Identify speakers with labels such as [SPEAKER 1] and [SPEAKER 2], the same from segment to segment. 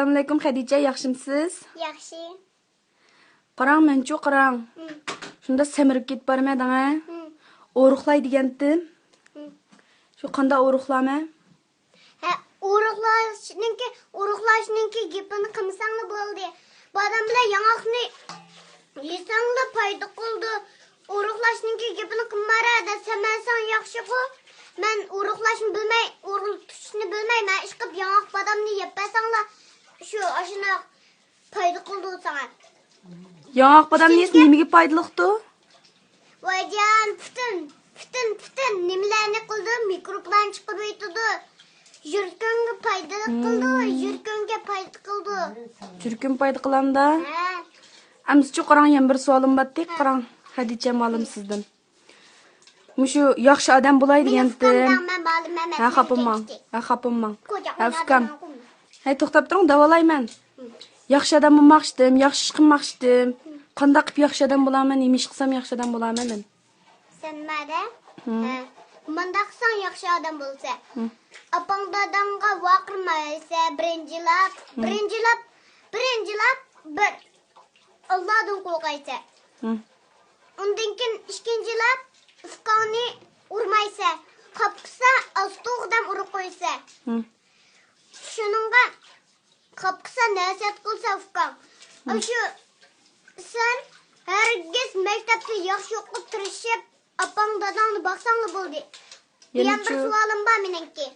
[SPEAKER 1] Assalamu alaykum Xadicha, yaxshimisiz?
[SPEAKER 2] Yaxshi.
[SPEAKER 1] Qarang, menchu qarang. Shunda semirib ketib bormading, ha? O'ruqlay degandim. Shu qanday o'ruqlama?
[SPEAKER 2] Ha, o'ruqlashninki gapini qilmasanglar bo'ldi. Bu odam bilan yangoqni yesanglar foyda qildi. O'ruqlashninki gapini qilmara desam yaxshi-ku. Men o'ruqlashni bilmay, o'ruqlashni bilmayman. Ish qilib yangoq badamni yeb besanglar shu ashuna foyda qildi sana.
[SPEAKER 1] Yangoq badamni yesa nimaga foydaliqdi?
[SPEAKER 2] Voyjan, putin nimalarni qildi? Mikroblarni chiqarib yetdi. Yurkunga foyda qildi, yurkunga foyda qildi.
[SPEAKER 1] Yurkun foyda qilanda?
[SPEAKER 2] Ha.
[SPEAKER 1] Amsichu qarang, yana bir savolim bor, qarang. Xadicha ma'lum sizdan. Mushu yaxshi odam bo'lay degandim. Ha, xapimman. Ha, fikam. Hay, to'xtab turing, davolayman. Yaxshi odam bo'lmoqchidim, yaxshi ish qilmoqchidim. Qanday qilib yaxshi odam bo'laman, nima ish qilsam yaxshi odam bo'laman men?
[SPEAKER 2] Sen mada? Manda qilsang yaxshi odam bo'lsa. Apang dadamga vaqirmaysa, birinchilab bir Allohdan qo'rqaysa. Undan keyin ikkinchilab ufqoni urmaysa, qopqisa astoqdan urib qo'ysa. Shuningga qopqisa nasihat qilsa ufqon. Shu sen hargiz maktabda yaxshi o'qib tirishib, apang dadangni boqsang bo'ldi. Yana bir savolim bor meniki.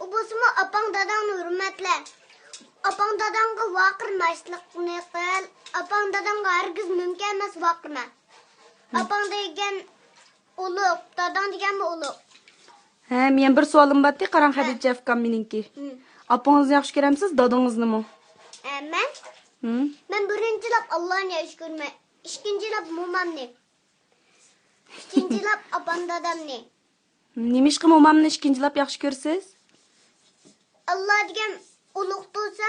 [SPEAKER 2] U bo'lsa apang dadangni hurmatla. Apang dadangga vaqirmaslikni qil. Apang dadangga hargiz mumkin emas vaqirma. Apang degan ulug', dadang degan ulug'.
[SPEAKER 1] Ha, men bir savolim bor, qarang Xadicha fikam meniki. Apangizni yaxshi ko'ramsiz, dadangiznimi?
[SPEAKER 2] Men birinchilab Allohni yaxshi ko'raman. Ikkinchilab momamni. Uchinchilab apam dadamni.
[SPEAKER 1] Nima ish qilib momamni ikkinchilab yaxshi ko'rsiz?
[SPEAKER 2] Alloh degan ulug' bo'lsa,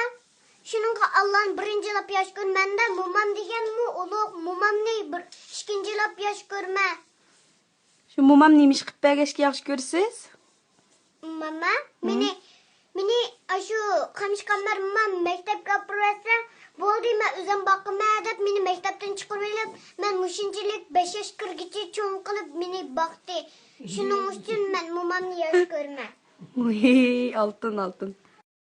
[SPEAKER 2] shuningga Allohni birinchilab yaxshi ko'rmanda, momam deganmi ulug', momamni ikkinchilab yaxshi ko'rma.
[SPEAKER 1] Shu momam nima ish qilib bergashga yaxshi ko'rsiz?
[SPEAKER 2] Mama, meni shu qamishqamlar mamam maktabga olib borsa, bo'ldi, men o'zim boqaman deb meni maktabdan chiqarib olib, men mushinchilik 5 yosh kirgicha cho'ng qilib meni boqdi. Shuning uchun men momamni yaxshi ko'raman.
[SPEAKER 1] Voy, oltin.